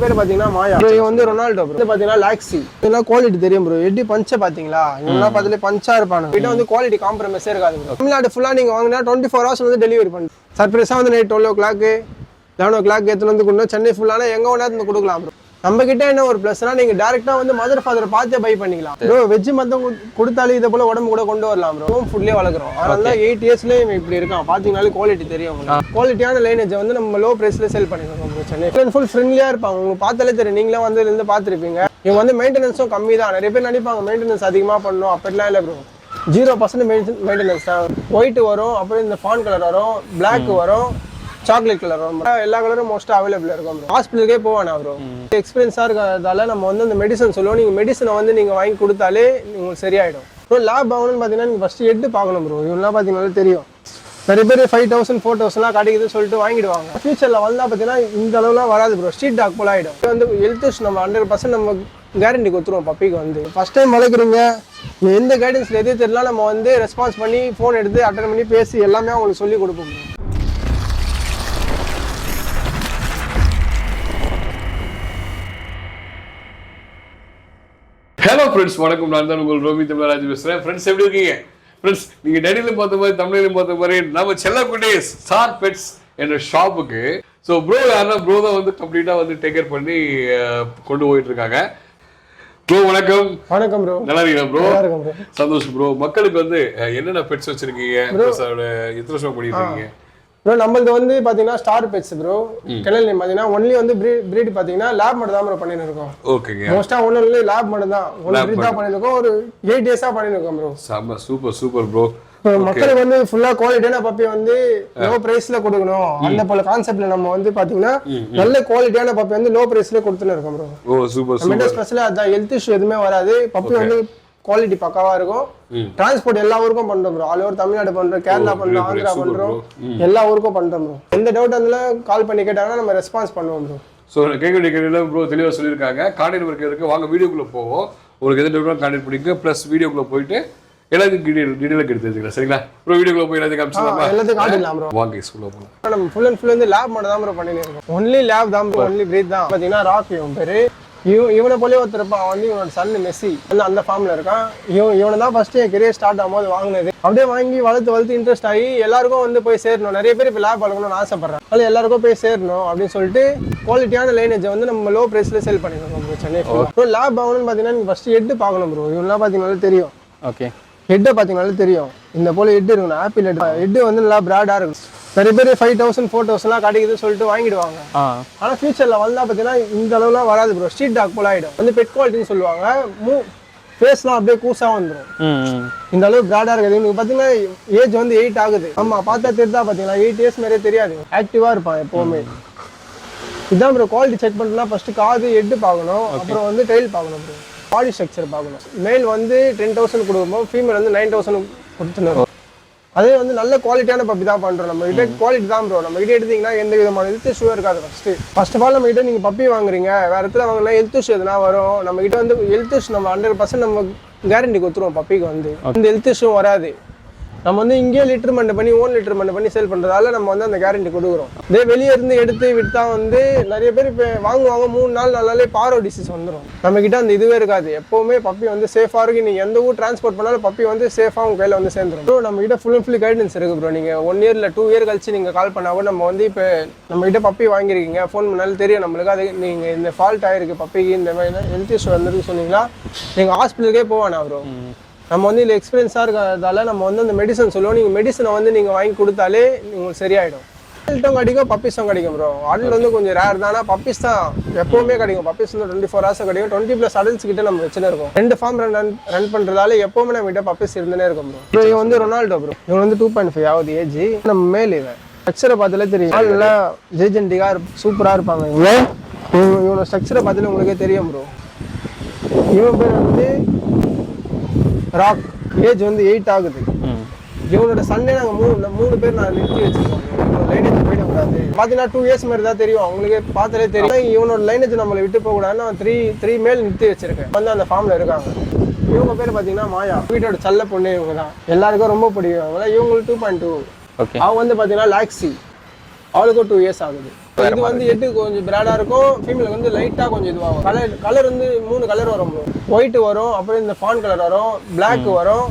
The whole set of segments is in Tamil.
பேர் பாத்தீங்கன்னா மாயா, இவங்க வந்து ரொனால்டோ ப்ரோ. பாத்தீங்கன்னா லாக்ஸி. இதெல்லாம் குவாலிட்டி தெரியும் ப்ரோ. எட்டி பஞ்ச பாத்தீங்களா, இவங்கலாம் பார்த்தாலே பஞ்சா இருப்பாங்க. கிட்ட வந்து குவாலிட்டி காம்ப்ரமைஸே இருக்காது ப்ரோ. தமிழ்நாடு ஃபுல்லா நீங்க வாங்கினா 24 hours வந்து டெலிவரி பண்ணுங்க. சர்ப்ரைஸா வந்து நைட் 12 o'clock 11 o'clock எடுத்துட்டு வந்து கொடுங்க. சென்னை ஃபுல்லானா எங்க வேணா இருந்து கொடுக்கலாம் ப்ரோ. நம்ம கிட்ட என்ன ஒரு பிளஸ்னா, நீங்க டைரக்டா வந்து மதர் ஃபாதர் பார்த்தே பை பண்ணிக்கலாம் ப்ரோ. வெஜ் மத்தம் கொடுத்தாலும் இதை போல உடம்பு கூட கொண்டு வரலாம் ப்ரோ. ஹோம் ஃபுட்லயே வளர்க்குறோம். அதனால 8 yearsலயே இப்படி இருக்கான். பாத்தீங்கன்னாலே குவாலிட்டி தெரியும். குவாலிட்டியான லைனேஜ் வந்து நம்ம லோ பிரைஸ்ல சேல் பண்ணிருக்கோம் ப்ரோ. சென்னை ஃபுல் ஃப்ரெண்ட்லியா இருப்பாங்க. உங்களுக்கு பார்த்தாலே தெரியும். நீங்களே வந்து இருந்து பார்த்துருப்பீங்க. இவங்க வந்து மெயின்டெனன்ஸும் கம்மி தான். நிறைய பேர் நினைப்பாங்க மெயின்டெனன்ஸ் அதிகமா பண்ணணும். அப்படிலாம் இல்லை ப்ரோ. 0% மெயின்டெனன்ஸ் தான். ஒயிட் வரும், அப்புறம் இந்த ஃபான் கலர் வரும், பிளாக் வரும், சாக்லேட் கலர் வரும். எல்லா கலரும் மோஸ்ட்டாக அவைலபிள் இருக்கும் ப்ரோ. ஹாஸ்பிட்டலுக்கே போவானா ப்ரோ. எக்ஸ்பீரியன்ஸாக இருக்கிறதால நம்ம வந்து அந்த மெடிசன் சொல்லுவோம். நீங்கள் மெடிசனை வந்து நீங்கள் வாங்கி கொடுத்தாலே உங்களுக்கு சரியாயிடும் ப்ரோ. லேப் ஆகணும்னு பார்த்தீங்கன்னா நீங்கள் ஃபஸ்ட்டு எட்டு பார்க்கணும் ப்ரோ. இவங்களாம் பார்த்தீங்கன்னா தெரியும். நிறைய பேர் 5,000 4,000 கிடைக்குதுன்னு சொல்லிட்டு வாங்கிடுவாங்க. ஃபியூச்சரில் வந்தால் பார்த்தீங்கன்னா இந்த அளவுலாம் வராது ப்ரோ. ஸ்ட்ரீட் டாக் போல ஆகிடும். வந்து ஹெல்த் இஷ்யூ நம்ம 100% நம்ம கேரண்டி கொடுத்துருவோம் பப்பிக்கு. வந்து ஃபஸ்ட் டைம் வளர்க்குறீங்க, எந்த கைடன்ஸில் எது தெரியலாம் நம்ம வந்து ரெஸ்பான்ஸ் பண்ணி ஃபோன் எடுத்து அட்டன் பண்ணி பேசி எல்லாமே அவங்களுக்கு சொல்லி கொடுப்போம். ஹலோ ஃப்ரெண்ட்ஸ், வணக்கம். நான் தான் உங்கள் ரோமி தமிழராஜ் பேசுகிறேன். ஃப்ரெண்ட்ஸ், எப்படி இருக்கீங்க? ஃப்ரெண்ட்ஸ், நீங்கள் டெய்லியிலும் பார்த்த மாதிரி தமிழிலும் பார்த்த மாதிரி நம்ம செல்லக்குட்டேஸ் ஸ்டார் பெட்ஸ் என்ற ஷாப்புக்கு ப்ரோ யாருன்னா ப்ரோ தான் வந்து கம்ப்ளீட்டாக வந்து டேக் கேர் பண்ணி கொண்டு போயிட்டு இருக்காங்க. ப்ரோ வணக்கம். வணக்கம் ப்ரோ. நல்லா இருக்கீங்களா ப்ரோ? சந்தோஷம் ப்ரோ. மக்களுக்கு வந்து என்னென்ன பெட்ஸ் வச்சிருக்கீங்க, எத்தனை வருஷம் பண்ணிட்டு இருக்கீங்க ப்ரோ? நம்மளது வந்து பாத்தீங்கன்னா star pets bro. Kennel name பாத்தீங்கன்னா ஒன்லி வந்து பிரீட் பாத்தீங்கன்னா லேப் மட்டும் தான் ப்ரோ பண்ணிட்டு இருக்கோம். ஓகேங்க. மோஸ்டா ஒன்லி லேப் மட்டும் தான், ஒன்லி பிரீட் தான் பண்ணிட்டு இருக்கோம். ஒரு 8 years பண்ணிட்டு இருக்கோம் ப்ரோ. செம்ம சூப்பர் ப்ரோ. மக்களுக்கு வந்து ஃபுல்லா குவாலிட்டியான பப்பி வந்து லோ பிரைஸ்ல கொடுக்கணும், அந்த போல கான்செப்ட்ல நம்ம வந்து பாத்தீங்கன்னா நல்ல குவாலிட்டியான பப்பி வந்து லோ பிரைஸ்ல கொடுத்துட்டு இருக்கோம் ப்ரோ. ஓ சூப்பர். நம்ம ஸ்பெஷலா அதான் ஹெல்த் இஷ்யூ எதுவுமே வராது. பப்பி வந்து குவாலிட்டி பக்காவா இருக்கும். டிரான்ஸ்போர்ட் எல்லா ஊருக்கும் பண்றோம் ப்ரோ. ஆல் ஓவர் தமிழ்நாடு பண்றோம், கேரளா பண்றோம், ஆந்திரா பண்றோம், எல்லா ஊருக்கும் பண்றோம் ப்ரோ. எந்த டவுட் இருந்தாலும் கால் பண்ணி கேட்டாங்கன்னா நம்ம ரெஸ்பான்ஸ் பண்ணுவோம் ப்ரோ. ஸோ கேட்க ப்ரோ தெளிவாக சொல்லியிருக்காங்க. கான்டாக்ட் நம்பர் இருக்கு, வாங்க வீடியோக்குள்ள போவோம். உங்களுக்கு எந்த டவுட்னா கான்டாக்ட் பண்ணிக்க. ப்ளஸ் வீடியோக்குள்ள போயிட்டு எல்லாத்தையும் டீடைலாக எடுத்து வச்சுக்கலாம். சரிங்களா ப்ரோ? வீடியோக்குள்ள போய் எல்லாத்தையும் காமிச்சிடலாமா? எல்லாத்தையும் காட்டிடலாம் ப்ரோ. வாங்க ஸ்கூல்ல போகலாம். நம்ம ஃபுல் அண்ட் ஃபுல் வந்து லேப் மட்டும் தான் ப்ரோ பண்ணிட்டு இருக்கோம். ஒன்லி லேப் தான் ப்ரோ, ஒன்லி பிரீத் தான். பாத்தீங்கன்னா ராக் இவன் பேரு. இவனை போலே ஒருத்தருப்பான் வந்து இவனோட சன் மெஸ்ஸி அந்த ஃபார்ம்ல இருக்கான். இவனை தான் ஃபர்ஸ்ட் என் கெரியர் ஸ்டார்ட் ஆகும்போது வாங்கினது. அப்படியே வாங்கி வளர்த்து இன்ட்ரெஸ்ட் ஆகி எல்லாருக்கும் வந்து போய் சேரணும். நிறைய பேர் இப்போ லேப் வளர்க்கணும்னு ஆசைப்படுறேன். அதில் எல்லாருக்கும் போய் சேரணும் அப்படின்னு சொல்லிட்டு குவாலிட்டியான லைனேஜை வந்து நம்ம லோ பிரைஸ்ல சேல் பண்ணிருக்கோம் ப்ரோ. சென்னை ப்ரோ லேப் ஆகணும்னு பார்த்தீங்கன்னா நீங்கள் ஃபர்ஸ்ட் ஹெட் பார்க்கணும் ப்ரோ. இவங்களாம் பார்த்தீங்கன்னாலே தெரியும். ஓகே, ஹெட்டை பார்த்தீங்கன்னாலே தெரியும். இந்த போல ஹெட் இருக்கணும். ஆப்பிள் ஹெட் வந்து நல்லா பிராடா இருக்கும். நிறைய பேர் 5,000 4,000 கிடைக்குதுன்னு சொல்லிட்டு வாங்கிடுவாங்க. ஆனா ஃபியூச்சர்ல வந்தா பாத்தீங்கன்னா இந்த அளவுலாம் வராது ப்ரோ. ஸ்ட்ரீட் டாக் போல ஆயிடும். வந்து பெட் குவாலிட்டின்னு சொல்லுவாங்க. ஃபேஸ்லாம் அப்படியே கூசா வந்துடும். இந்த அளவு பிராடா இருக்குது. இவனுக்கு பாத்தீங்கன்னா ஏஜ் வந்து 8 ஆகுது. ஆமா, பார்த்தா தெரிஞ்சா பாத்தீங்கன்னா 8 years நிறைய தெரியாது. ஆக்டிவா இருப்பான் எப்பவுமே. இதான் ப்ரோ குவாலிட்டி செக் பண்ணா ஃபர்ஸ்ட் காது ஹெட் பார்க்கணும், அப்புறம் வந்து டெயில் பார்க்கணும் ப்ரோ. பாடி ஸ்ட்ரக்சர் பார்க்கணும். மேல் வந்து 10,000 கொடுக்கும்போது ஃபீமேல் வந்து 9,000 கொடுத்துருவோம். அதே வந்து நல்ல குவாலிட்டியான பப்பி தான் பண்றோம். நம்ம கிட்ட குவாலிட்டி தான் ப்ரோ. நம்ம கிட்ட எடுத்தீங்கன்னா எந்த விதமான ஹெல்த் இஷ்யூ இருக்காது. ஃபர்ஸ்ட் ஆஃப் ஆல் நம்ம கிட்ட நீங்க பப்பி வாங்குறீங்க, வேற இடத்துல வாங்கினா ஹெல்த் இஷ்யூ எதுனா வரும். நம்ம கிட்ட வந்து ஹெல்த் இஷ்யூ நம்ம 100% நம்ம கேரண்டி கொடுத்துருவோம் பப்பிக்கு. வந்து இந்த ஹெல்த் இஷ்யூ வராது. நம்ம வந்து இங்கே லிட்டர்மெண்ட் பண்ணி ஓன் லிட்டர்மெண்ட் பண்ணி சேல் பண்றதால நம்ம வந்து அந்த கேரண்டி கொடுக்குறோம். இதே வெளியே இருந்து எடுத்து விட்டா வந்து நிறைய பேர் இப்போ வாங்குவாங்க, 3 நாள் 4 நாளே பாரோ டிசீஸ் வந்துடும். நம்ம கிட்ட அந்த இதுவே இருக்காது. எப்பவுமே பப்பி வந்து சேஃபா இருக்கு. நீங்க எந்த ஊர் டிரான்ஸ்போர்ட் பண்ணாலும் பப்பி வந்து சேஃபா உங்க கையில வந்து சேர்ந்துடும் ப்ரோ. நம்ம கிட்ட ஃபுல் அண்ட் ஃபுல் கைடன்ஸ் இருக்கு ப்ரோ. நீங்க 1 year இல்ல 2 year கழிச்சு நீங்க கால் பண்ணா கூட நம்ம வந்து இப்போ நம்ம கிட்ட பப்பி வாங்கிருக்கீங்க, ஃபோன் பண்ணாலும் தெரியும் நம்மளுக்கு. அது நீங்க இந்த ஃபால்ட் ஆயிருக்கு பப்பிக்கு, இந்த மாதிரி ஹெல்த் இஷ்யூ வந்துருக்கு சொன்னீங்கன்னா நீங்க ஹாஸ்பிட்டலுக்கே போவானா ப்ரோ. நம்ம வந்து இல்லை எக்ஸ்பீரியன்ஸாக இருக்கிறதால நம்ம வந்து அந்த மெடிசன் சொல்லுவோம். நீங்கள் மெடிசனை வந்து நீங்கள் வாங்கி கொடுத்தாலே உங்களுக்கு சரியாயிடும். அடல்ட்டும் கிடைக்கும், பப்பீஸும் கிடைக்கும் ப்ரோ. அடல்ட் வந்து கொஞ்சம் ரேர் தான், பப்பீஸ் தான் எப்பவுமே கிடைக்கும். பப்பீஸ் வந்து 24 hours கிடைக்கும். 20+ adults கிட்ட நம்ம வச்சுன்னு இருக்கோம். 2 ஃபார்ம் ரன் பண்றதால எப்பவுமே நம்ம கிட்ட பப்பீஸ் இருந்துனே இருக்கும் ப்ரோ. இவன் வந்து ரொனால்டோ ப்ரோ. இவன் வந்து 2.5 ஆகுது ஏஜ். நம்ம மேல் இவன் ஸ்ட்ரக்சரை பார்த்தாலே தெரியும். நல்லா ஜெய்ஜென்டிக்கா சூப்பரா இருப்பாங்க. இவனோட ஸ்ட்ரக்சரை பார்த்தாலே உங்களுக்கே தெரியும் ப்ரோ. இவன் பேர் வந்து ராக். ஏஜ் வந்து 8 ஆகுது. இவனோட சண்டே நாங்கள் 3 பேர் நான் நிறுத்தி வச்சிருக்கோம். லைனேஜ் போயிடக்கூடாது. பார்த்தீங்கன்னா 2 years மாதிரி தான் தெரியும். அவங்களுக்கு பார்த்தாலே தெரியும். இவனோட லைனேஜ் நம்மளை விட்டு போகக்கூடாதுன்னு நான் 3 மேல் நிறுத்தி வச்சிருக்கேன். வந்து அந்த ஃபார்ம்ல இருக்காங்க. இவங்க பேர் பார்த்தீங்கன்னா மாயா. வீட்டோட செல்ல பொண்ணு இவங்க தான். எல்லாருக்கும் ரொம்ப பிடிக்கும். இவங்களுக்கு 2.2. அவன் வந்து பார்த்தீங்கன்னா லாக்ஸி. அவளுக்கும் 2 years ஆகுது. இது வந்து எட்டு கொஞ்சம் பிராடா இருக்கும், ஃபீமேல் வந்து லைட்டா கொஞ்சம் இதுவாகும். கலர் வந்து 3 கலர் வரும் ப்ரோ. ஒயிட் வரும், அப்புறம் இந்த ஃபான் கலர் வரும், பிளாக் வரும்,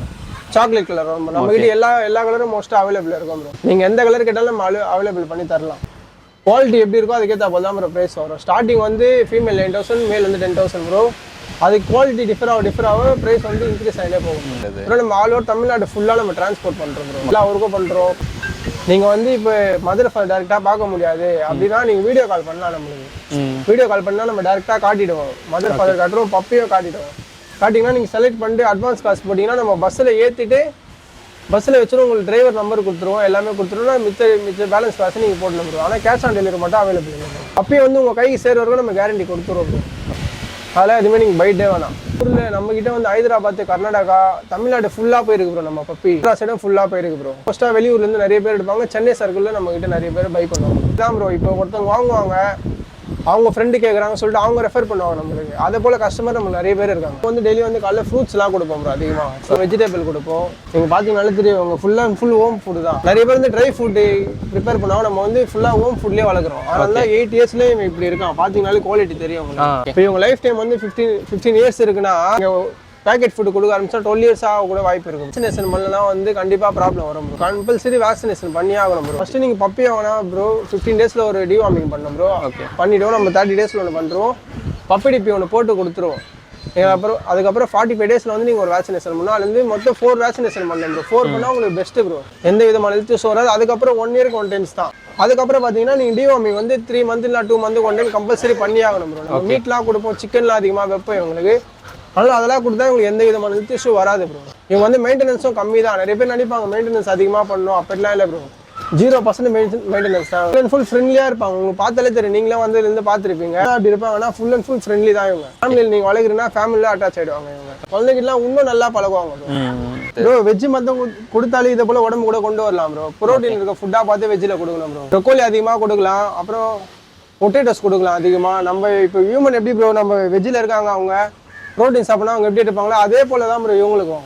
சாக்லேட் கலர் வரும். நம்ம கிட்ட எல்லா கலரும் மோஸ்டா அவைலபிள் இருக்கும் ப்ரோ. நீங்க எந்த கலர் கேட்டாலும் நம்ம அவைலபிள் பண்ணி தரலாம். குவாலிட்டி எப்படி இருக்கோ அதுக்கேற்ற போல தான் ப்ரோ ப்ரைஸ் வரும். ஸ்டார்டிங் வந்து ஃபீமேல் 9,000, மேல் வந்து 10,000 ப்ரோ. அது குவாலிட்டி டிஃபர் ஆகும் ப்ரைஸ் வந்து இன்க்ரீஸ் ஆகிட்டே போகும். அப்புறம் நம்ம ஆல் ஓவர் தமிழ்நாடு ஃபுல்லாக நம்ம டிரான்ஸ்போர்ட் பண்ணுறோம் ப்ரோ. எல்லா ஊருக்கும் பண்ணுறோம். நீங்கள் வந்து இப்போ மதுரை டேரெக்டாக பார்க்க முடியாது அப்படின்னா நீங்கள் வீடியோ கால் பண்ணலாம். நம்மளுக்கு வீடியோ கால் பண்ணால் நம்ம டேரெக்டாக காட்டிடுவோம். மதுரை ஃபாதர் காட்டுறோம், பப்பியும் காட்டிடுவோம். காட்டிங்கன்னா நீங்கள் செலக்ட் பண்ணிட்டு அட்வான்ஸ் காசு போட்டிங்கன்னா நம்ம பஸ்ஸில் ஏற்றிட்டு பஸ்ஸில் வச்சுரும் உங்களுக்கு டிரைவர் நம்பர் கொடுத்துருவோம், எல்லாமே கொடுத்துருவோம். மிச்ச பேலன்ஸ் காசு நீங்கள் போட்டு நம்புறோம். ஆனால் கேஷ் ஆன் டெலிவரி மட்டும் அவைலபிள் இல்லை. அப்பயே வந்து உங்கள் கைக்கு சேர வரைக்கும் நம்ம கேரண்டி கொடுத்துருவோம். அதெல்லாம் எதுவுமே நீங்கள் பைட்டே வேணாம். ஊரில் நம்மகிட்ட வந்து ஹைதராபாத், கர்நாடகா, தமிழ்நாடு ஃபுல்லாக போயிருக்கு ப்ரோ. நம்ம பப்பி சைடும் ஃபுல்லாக போயிருக்கு ப்ரோ. ஃபர்ஸ்ட்டாக வெளியூர்லேருந்து நிறைய பேர் எடுப்பாங்க. சென்னை சர்க்கிளில் நம்மகிட்ட நிறைய பேர் பை பண்ணுவாங்க. இதான் ப்ரோ. இப்போ ஒருத்தவங்க வாங்குவாங்க, அவங்க ஃப்ரெண்டு கேட்குறாங்க சொல்லிட்டு அவங்க ரெஃபர் பண்ணுவாங்க நம்மளுக்கு. அதே போல் கஸ்டமர் நம்ம நிறைய பேர் இருக்காங்க. இப்போ வந்து டெய்லி வந்து காலையில் ஃப்ரூட்ஸ்லாம் கொடுப்போம் ப்ரோ. அதிகமாக வெஜிடபிள் கொடுப்போம். நீங்கள் பார்த்தீங்கன்னாலே தெரியும், அவங்க ஃபுல் ஹோம் ஃபுட்டு தான். நிறைய பேர் வந்து ட்ரை ஃபுட்டு ப்ரிப்பேர் பண்ணுவாங்க. நம்ம வந்து ஃபுல்லாக ஹோம் ஃபுட்லேயே வளர்க்குறோம். அதனால தான் 8 இயர்ஸ்லேயே இப்படி இருக்கான். பார்த்தீங்கன்னாலே குவாலிட்டி தெரியும் உங்களுக்கு. இப்போ இவங்க லைஃப் டைம் வந்து 15 இயர்ஸ் இருக்குன்னா பேக்கெட் ஃபுட்டு கொடுக்க ஆரம்பிச்சா 12 இயர்ஸ் ஆக கூட வாய்ப்பு இருக்கும். வேக்சினேஷன் பண்ணலாம் வந்து கண்டிப்பாக ப்ராப்ளம் வரும் ப்ரோ. கம்பல்சரி வேக்சினேஷன் பண்ணி ஆகணும் ப்ரோ. ஃபர்ஸ்ட் நீங்கள் பப்பி வாங்கினா ப்ரோ 15 டேஸில் ஒரு டிவார்மிங் பண்ணோம் ப்ரோ. பண்ணிவிடுவோம். நம்ம 30 டேஸில் ஒன்று பண்ணுறோம். பப்பி டிப்பி ஒன்று போட்டு கொடுத்துருவோம். அதுக்கப்புறம் 45 டேஸில் வந்து நீங்கள் ஒரு வேக்சினேஷன் பண்ணணும். அதுலேருந்து மொத்தம் 4 வேக்சினேஷன் பண்ணணும் ப்ரோ. 4 பண்ணால் உங்களுக்கு பெஸ்ட்டு ப்ரோ. எந்த விதமான ஹெல்த் இஷ்யூ வராது. அதுக்கப்புறம் 1 இயருக்கு 1 டைம்ஸ் தான். அதுக்கப்புறம் பார்த்தீங்கன்னா நீங்கள் டிவார்மிங் வந்து 3 மந்த் இல்லை 2 மந்த் 1 டைம் கம்பல்சரி பண்ணி ஆகணும் ப்ரோ. நம்ம மீட்லாம் கொடுப்போம், சிக்கன்லாம் அதிகமாக வைப்போம் இவங்களுக்கு. அதனால் அதெல்லாம் கொடுத்தா உங்களுக்கு எந்த விதமான ஹெல்த் இஷ்யூ வராது ப்ரோ. இவங்க வந்து மெயின்டெனன்ஸும் கம்மி தான். நிறைய பேர் நினைப்பாங்க மெயின்டெனன்ஸ் அதிகமாக பண்ணணும், அப்படிலாம் இல்லை ப்ரோ. 0% மெயின்டெனன்ஸ் தான். ஃபுல் ஃப்ரெண்ட்லியாக இருப்பாங்க. உங்களுக்கு பார்த்தாலே தெரியும், நீங்களே வந்து இருந்து பார்த்துருப்பீங்க. அப்படி இருப்பாங்கன்னா ஃபுல் அண்ட் ஃபுல் ஃப்ரெண்ட்லி தான் இவங்க. ஃபேமிலியில் நீங்கள் வளர்க்குறீங்கன்னா ஃபேமிலியில் அட்டாச் ஆகிடுவாங்க இவங்க. குழந்தைகிட்டலாம் இன்னும் நல்லா பழகுவாங்க ப்ரோ. வெஜ்ஜு மொத்தம் கொடுத்தாலே இதை போல் உடம்பு கூட கொண்டு வரலாம் ப்ரோ. ப்ரோட்டீன் இருக்க ஃபுட்டாக பார்த்து வெஜ்ஜில் கொடுக்கலாம் ப்ரோ. ப்ரொக்கோலி அதிகமாக கொடுக்கலாம், அப்புறம் பொட்டேட்டோஸ் கொடுக்கலாம் அதிகமாக. நம்ம இப்போ ஹியூமன் எப்படி ப்ரோ நம்ம வெஜ்ஜில் இருக்காங்க, அவங்க ப்ரோட்டீன் சாப்பிட்னா அவங்க எப்படி எடுப்பாங்களோ அதே போல் தான் ப்ரோ இவங்களுக்கும்.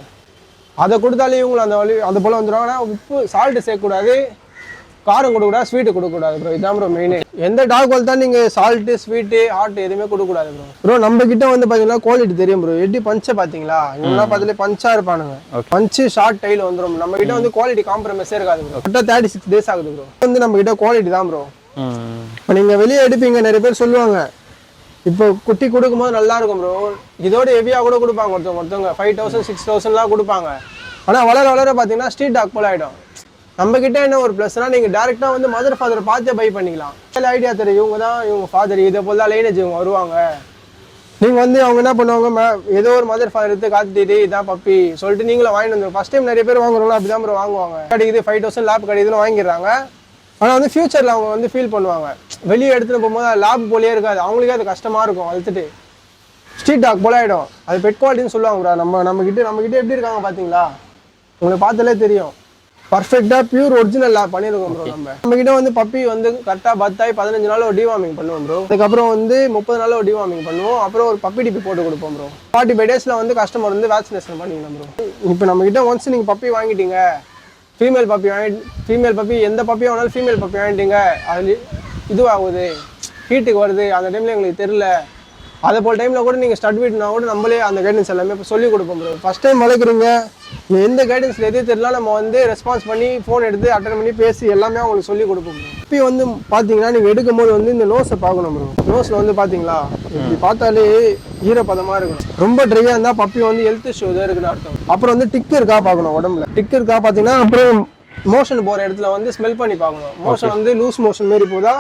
அதை கொடுத்தாலே இவங்களும் அந்த போல் வந்துடுவாங்க. ஆனால் உப்பு சால்ட்டு சேர்க்கக்கூடாது, காரம் கொடுக்கூடாது, ஸ்வீட்டு கொடுக்கக்கூடாது ப்ரோ. இதுதான் ப்ரோ மெயின். எந்த டாக் வளர்த்தா நீங்கள் சால்ட்டு, ஸ்வீட்டு, ஹாட் எதுவுமே கொடுக்கக்கூடாது ப்ரோ. ப்ரோ நம்ம கிட்ட வந்து பார்த்தீங்கன்னா குவாலிட்டி தெரியும் ப்ரோ. எப்படி பஞ்சை பார்த்தீங்களா, இவங்களாம் பார்த்தாலே பஞ்சாக இருப்பானுங்க. பஞ்சு ஷார்ட் டைல் வந்துடும். நம்ம கிட்ட வந்து குவாலிட்டி காம்ப்ரமைஸே இருக்காது ப்ரோ. கிட்ட 36 டேஸ் ஆகுது ப்ரோ. வந்து நம்ம கிட்ட குவாலிட்டி தான் ப்ரோ. இப்போ நீங்கள் வெளியே எடுப்பீங்க, நிறைய பேர் சொல்லுவாங்க இப்போ குட்டி கொடுக்கும்போது நல்லா இருக்கும் ப்ரோ. இதோட ஹெவியாக கூட கொடுப்பாங்க ஒருத்தவங்க 5,000 6,000லாம் கொடுப்பாங்க. ஆனால் வளர பார்த்தீங்கன்னா ஸ்ட்ரீட் டாக் போல் ஆகிடும். நம்ம கிட்ட என்ன ஒரு ப்ளஸ்னா, நீங்கள் டேரெக்டாக வந்து மதர் ஃபாதரை பார்த்தே பை பண்ணிக்கலாம். ஐடியா தெரியும், இவங்க தான் இவங்க ஃபாதர், இதை போல் தான் லைனேஜ் இவங்க வருவாங்க. நீங்கள் வந்து அவங்க என்ன பண்ணுவாங்க, ஏதோ ஒரு மதர் ஃபாதர் எடுத்து காத்துட்டு இதான் பப்பி சொல்லிட்டு நீங்களும் வாங்கிட்டு வந்துடும். ஃபஸ்ட் டைம் நிறைய பேர் வாங்குறவங்களா அப்படி தான் ப்ரோ வாங்குவாங்க. கிடைக்குது 5,000 லேப் கிடைக்குதுன்னு வாங்கிடுறாங்க. ஆனால் வந்து ஃபியூச்சரில் அவங்க வந்து ஃபீல் பண்ணுவாங்க. வெளியே எடுத்துகிட்டு போகும்போது லேப் போலே இருக்காது, அவங்களுக்கே அது கஷ்டமாக இருக்கும். வளர்த்துட்டு ஸ்ட்ரீட் டாக் போல ஆகிடும். அது பெட் குவாலிட்டின்னு சொல்லுவாங்க ப்ரோ. நம்மகிட்ட எப்படி இருக்காங்க பார்த்தீங்களா, உங்களுக்கு பார்த்தாலே தெரியும். பர்ஃபெக்டாக பியூர் ஒரிஜினல் லேப் பண்ணியிருக்கோம் ப்ரோ. நம்மகிட்ட வந்து பப்பி வந்து கரெக்டாக 15 நாள் ஒரு டிவார்மிங் பண்ணுவோம் ப்ரோ. அதுக்கப்புறம் வந்து 30 நாள் ஒரு டிவார்மிங் பண்ணுவோம். அப்புறம் ஒரு பப்பி டிப்பி போட்டு கொடுப்போம் ப்ரோ. 45 டேஸில் வந்து கஸ்டமர் வந்து வேக்சினேஷன் பண்ணிக்கலாம் ப்ரோ. இப்போ நம்மகிட்ட ஒன்ஸ் நீங்கள் பப்பி வாங்கிட்டீங்க, ஃபீமேல் பப்பி எந்த பப்பியாக வேணாலும் ஃபீமேல் பப்பி வாங்கிட்டீங்க, அது இதுவாகுது, ஹீட்டுக்கு வருது, அந்த டைமில் எங்களுக்கு தெரில, அதை போல் டைமில் கூட நீங்கள் ஸ்டட் வீட்னா கூட நம்மளே அந்த கைடன்ஸ் எல்லாமே இப்போ சொல்லிக் கொடுப்போம் ப்ரோ. ஃபஸ்ட் டைம் வளர்க்குறீங்க, எந்த கைடன்ஸில் எது தெரியல நம்ம வந்து ரெஸ்பான்ஸ் பண்ணி ஃபோன் எடுத்து அட்டன் பண்ணி பேசி எல்லாமே அவங்களுக்கு சொல்லிக் கொடுப்போம் ப்ரோ. இப்போ வந்து பார்த்தீங்கன்னா நீங்கள் எடுக்கும்போது வந்து இந்த நோஸை பார்க்கணும் ப்ரோ. நோஸில் வந்து பார்த்தீங்களா இப்படி பார்த்தாலே ஈரப்பதமாக இருக்கணும். ரொம்ப ட்ரையாக இருந்தால் பப்பி வந்து ஹெல்த் இஷ்யூ தான் இருக்குன்னு அர்த்தம். அப்புறம் வந்து டிக் இருக்கா பார்க்கணும், உடம்புல டிக் இருக்கா பார்த்தீங்கன்னா. அப்புறம் மோஷன் போகிற இடத்துல வந்து ஸ்மெல் பண்ணி பார்க்கணும். மோஷன் வந்து லூஸ் மோஷன் மாரி போதா,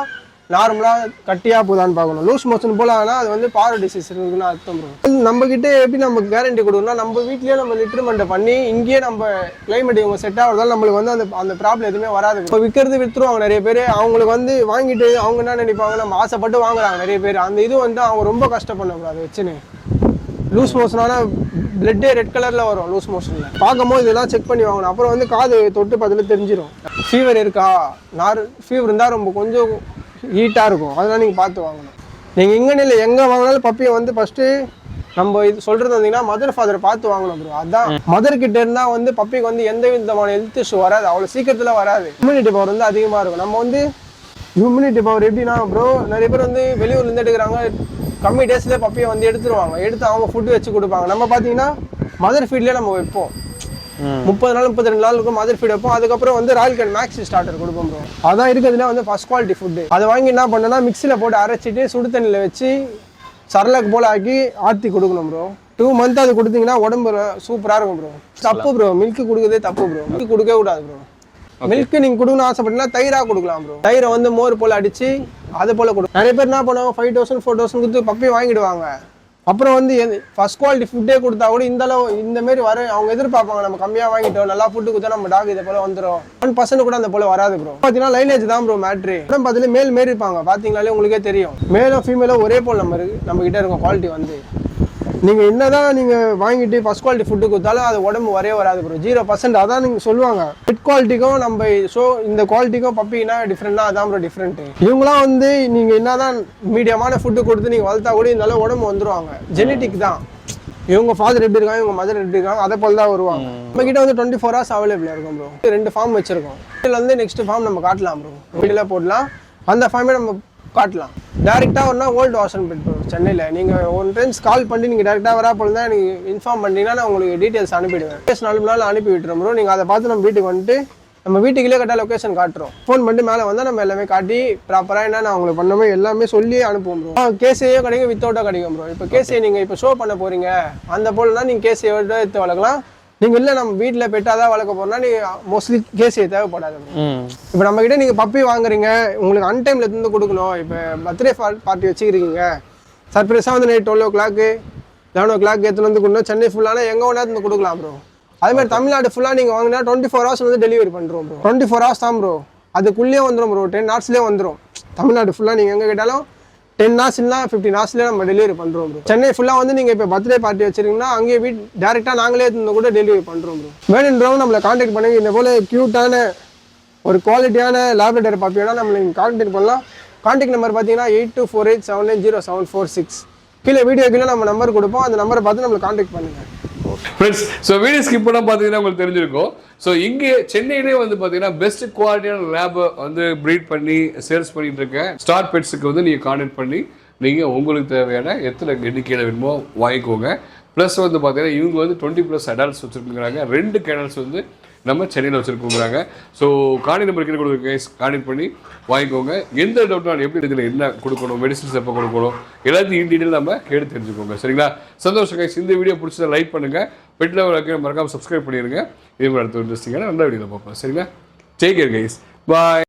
நார்மலாக கட்டியாக போதான்னு பார்க்கணும். லூஸ் மோஷன் போல ஆனால் அது வந்து பாரோ டிசீஸ் இருக்குன்னு அர்த்தம் ப்ரோ. நம்மக்கிட்ட எப்படி நமக்கு கேரண்டி கொடுக்கணும்னா, நம்ம வீட்லேயே நம்ம லிட்டர்மெண்ட்டை பண்ணி இங்கேயே நம்ம கிளைமேட் இவங்க செட் ஆகிறதால நம்மளுக்கு வந்து அந்த ப்ராப்ளம் எதுவுமே வராது. இப்போ விற்றுருவாங்க நிறைய பேர். அவங்களுக்கு வந்து வாங்கிட்டு அவங்க என்ன நினைப்பாங்க, நம்ம ஆசைப்பட்டு வாங்குறாங்க நிறைய பேர். அந்த இது வந்து அவங்க ரொம்ப கஷ்டப்படணும் அதை வச்சுன்னு. லூஸ் மோஷனான பிளட்டே ரெட் கலரில் வரும். லூஸ் மோஷனில் பார்க்கும்போது இதெல்லாம் செக் பண்ணி வாங்கணும். அப்புறம் வந்து காது தொட்டு பார்த்துல தெரிஞ்சிடும் ஃபீவர் இருக்கா. ஃபீவர் இருந்தால் ரொம்ப கொஞ்சம் ஹீட்டாக இருக்கும், அதெல்லாம் நீங்கள் பார்த்து வாங்கணும். நீங்கள் இங்கே இல்லை எங்கே வாங்கினாலும் பப்பியை வந்து ஃபஸ்ட்டு நம்ம இது சொல்கிறது வந்தீங்கன்னா மதர் ஃபாதரை பார்த்து வாங்கணும் ப்ரோ. அதுதான் மதர்கிட்ட இருந்தால் வந்து பப்பிக்கு வந்து எந்த விதமான ஹெல்த் இஷ்யூ வராது, அவ்வளோ சீக்கிரத்தில் வராது. இம்யூனிட்டி பவர் வந்து அதிகமாக இருக்கும். நம்ம வந்து இம்யூனிட்டி பவர் எப்படின்னா ப்ரோ நிறைய பேர் வந்து வெளியூர்லேருந்து எடுக்கிறாங்க, கம்மி டேஸ்லேயே பப்பியை வந்து எடுத்துருவாங்க, எடுத்து அவங்க ஃபுட்டு வச்சு கொடுப்பாங்க. நம்ம பார்த்தீங்கன்னா மதர் ஃபீட்லேயே நம்ம வைப்போம், 30 நாள் 32 நாள் இருக்கும் மதர் ஃபீட் வைப்போம். அதுக்கப்புறம் வந்து ராயல் கேன் மேக்ஸி ஸ்டார்டர் கொடுப்போம் ப்ரோ. அதான் இருக்கிறதுல வந்து ஃபர்ஸ்ட் குவாலிட்டி ஃபுட்டு. அதை வாங்கி என்ன பண்ணேன்னா மிக்சியில் போட்டு அரைச்சிட்டு சுடு தண்ணியில் வச்சு சரலாக்கு போல் ஆக்கி ஆற்றி கொடுக்கணும் ப்ரோ. 2 months அது கொடுத்தீங்கன்னா உடம்பு சூப்பராக இருக்கும் ப்ரோ. தப்பு ப்ரோ, மில்க் கொடுக்குறதே தப்பு ப்ரோ, மில்க் கொடுக்கவே கூடாது ப்ரோ. மில்க் நீங்கள் கொடுக்கணும்னு ஆசைப்பட்டீங்கன்னா தயிராக கொடுக்கலாம் ப்ரோ. தயிரை வந்து மோர் போல் அடித்து அது போல் கொடுக்கும். நிறைய பேர் என்ன பண்ணுவாங்க 5000 4000 கொடுத்து பப்பி வாங்கிடுவாங்க. அப்புறம் வந்து ஃபர்ஸ்ட் குவாலிட்டி ஃபுட்டே கொடுத்தா கூட இந்த அளவு இந்த மாதிரி வர அவங்க எதிர்பார்ப்பாங்க, நம்ம கம்மியாக வாங்கிட்டோம் நல்லா ஃபுட்டு கொடுத்தா நம்ம டாக் இதை போல வந்துடும். 1% கூட அந்த போல வராது ப்ரோ. பார்த்தீங்கன்னா லைனேஜ் தான் ப்ரோ மேட்ரு. பார்த்தீங்கன்னா மேல் மாரி இருப்பாங்க, பார்த்தீங்களாலே உங்களுக்கே தெரியும். மேலும் ஃபீமேலும் ஒரே போல் நம்ம கிட்ட இருக்கும் குவாலிட்டி வந்து. நீங்கள் என்னதான் நீங்கள் வாங்கிட்டு ஃபர்ஸ்ட் குவாலிட்டி ஃபுட்டு கொடுத்தாலும் அது உடம்பு வராது ப்ரோ, 0%. அதான் நீங்கள் சொல்லுவாங்க ஃபிட் குவாலிட்டிக்கும் நம்ம இந்த குவாலிட்டிக்கும் பப்பினா டிஃப்ரெண்ட்னா அதான் ப்ரோ டிஃப்ரெண்ட்டு. இவங்களாம் வந்து நீங்கள் என்னதான் மீடியமான ஃபுட்டு கொடுத்து நீங்கள் வளர்த்தா கூட இருந்தாலும் உடம்பு வந்துடுவாங்க. ஜெனட்டிக் தான், இவங்க ஃபாதர் எப்படி இருக்காங்க இவங்க மதர் எப்படி இருக்காங்க அதை போல தான் வருவாங்க. நம்ம கிட்ட வந்து 24 hours அவைலபிளாக இருக்கும் ப்ரோ. 2 ஃபார்ம் வச்சிருக்கோம். இதில் வந்து நெக்ஸ்ட் ஃபார்ம் நம்ம காட்டலாம் ப்ரோ, வீட்டில் போடலாம். அந்த ஃபார்மே நம்ம காட்டலாம். டேரெக்டாக ஒன்றா ஓல்டு வாஷன் பெட் ப்ரோ சென்னையில். நீங்கள் 1 times கால் பண்ணி நீங்கள் டேரெக்டாக வரா போல தான் நீங்கள் இன்ஃபார்ம் பண்ணிங்கன்னா நான் உங்களுக்கு டீட்டெயில்ஸ் அனுப்பிடுவேன். 4 நாள் அனுப்பி விட்டுறோம் ப்ரோ. நீங்கள் அதை பார்த்து நம்ம வீட்டுக்கு வந்துட்டு நம்ம வீட்டுக்குள்ளே கரெக்டாக லொக்கேஷன் காட்டுறோம். ஃபோன் பண்ணிட்டு மேலே வந்தால் நம்ம எல்லாமே காட்டி ப்ராப்பராக என்ன அவங்களுக்கு பண்ணவே எல்லாமே சொல்லி அனுப்புவோம் ப்ரோ. கேசியோ கிடைக்கும் வித்தவுட்டாக கிடைக்கும் ப்ரோ. இப்போ கேசியை நீங்கள் இப்போ ஷோ பண்ண போகிறீங்க அந்த போலனா நீங்கள் கேசியோட எடுத்து வளர்க்கலாம். நீங்கள் இல்லை நம்ம வீட்டில் பெட்டாக தான் வளர்க்க போகிறோம்னா நீங்கள் மோஸ்ட்லி கேசியை தேவைப்படாது. இப்போ நம்மக்கிட்ட நீங்கள் பப்பி வாங்குறீங்க, உங்களுக்கு அன்டைமில் இருந்து கொடுக்கணும். இப்போ பர்த்டே பார்ட்டி வச்சுக்கிறீங்க, சர்ப்ரைஸாக வந்து நைட் 12 o'clock 11 o'clock எடுத்துன்னு வந்து கொடுக்கணும். சென்னை ஃபுல்லான எங்கே ஒன்றா இருந்து கொடுக்கலாம் ப்ரோ. அதேமாதிரி தமிழ்நாடு ஃபுல்லாக நீங்கள் வாங்கினா 24 hours வந்து டெலிவரி பண்ணுறோம் ப்ரோ. 24 hours தான் ப்ரோ, அதுக்குள்ளேயே வந்துடும் ப்ரோ. 10 hours வந்துடும். தமிழ்நாடு ஃபுல்லாக நீங்கள் எங்கே கேட்டாலும் 10 hours இல்லைனா 15 hours நம்ம டெலிவரி பண்ணுறோம் ப்ரோ. சென்னை ஃபுல்லாக வந்து நீங்கள் இப்போ பர்த்டே பார்ட்டி வச்சிருக்கீங்கன்னா அங்கேயே டேரெக்டாக நாங்களே இருந்து கூட டெலிவரி பண்ணுறோம் ப்ரோ. வேணுன்றவங்க நம்மளை கான்டாக்ட் பண்ணுங்க. இந்த போல் க்யூட்டான ஒரு குவாலிட்டியான லேப்ரடார் பப்பி வேணால் நம்மளை கான்டாக்ட் பண்ணலாம். கான்டாக்ட் நம்பர் பார்த்தீங்கன்னா 8248790746. கீழே வீடியோ கீழே நம்ம நம்பர் கொடுப்போம், அந்த நம்பரை பார்த்து நம்மளை கான்டாக்ட் பண்ணுங்கள். ஃப்ரெண்ட்ஸ், ஸோ வீடியோ ஸ்கிப் பண்ணால் பார்த்தீங்கன்னா உங்களுக்கு தெரிஞ்சிருக்கும். ஸோ இங்கே சென்னையிலே வந்து பார்த்தீங்கன்னா பெஸ்ட் குவாலிட்டியான லேபை வந்து ப்ரீட் பண்ணி சேல்ஸ் பண்ணிட்டு இருக்கேன். ஸ்டார் பெட்ஸுக்கு வந்து நீங்கள் கான்டாக்ட் பண்ணி நீங்கள் உங்களுக்கு தேவையான எத்தனை எண்ணிக்கையில் வேணுமோ வாங்கிக்கோங்க. ப்ளஸ் வந்து பார்த்தீங்கன்னா இவங்க வந்து 20+ adults வச்சுருக்குறாங்க. 2 kennels வந்து நம்ம சென்னையில் வச்சுருக்கோங்கிறாங்க. ஸோ கான்டாக்ட் நம்பர் கீழே கொடுக்குற கைஸ் கான்டாக்ட் பண்ணி வாங்கிக்கோங்க. எந்த டவுட்னாலும் எப்படி இதில் என்ன கொடுக்கணும், மெடிசின்ஸ் எப்போ கொடுக்கணும், எல்லாத்தையும் இன் டீட்டெயில் நம்ம கேட்டு தெரிஞ்சுக்கோங்க. சரிங்களா? சந்தோஷம் கைஸ். இந்த வீடியோ பிடிச்சதை லைக் பண்ணுங்கள், பெட்டில் மறக்காமல் சப்ஸ்கிரைப் பண்ணிடுங்க. இதே மாதிரி அடுத்த இன்ட்ரெஸ்டிங்கான நல்ல வீடியோவில் பார்ப்போம். சரிங்களா? டேக் கேர் கைஸ், பாய்.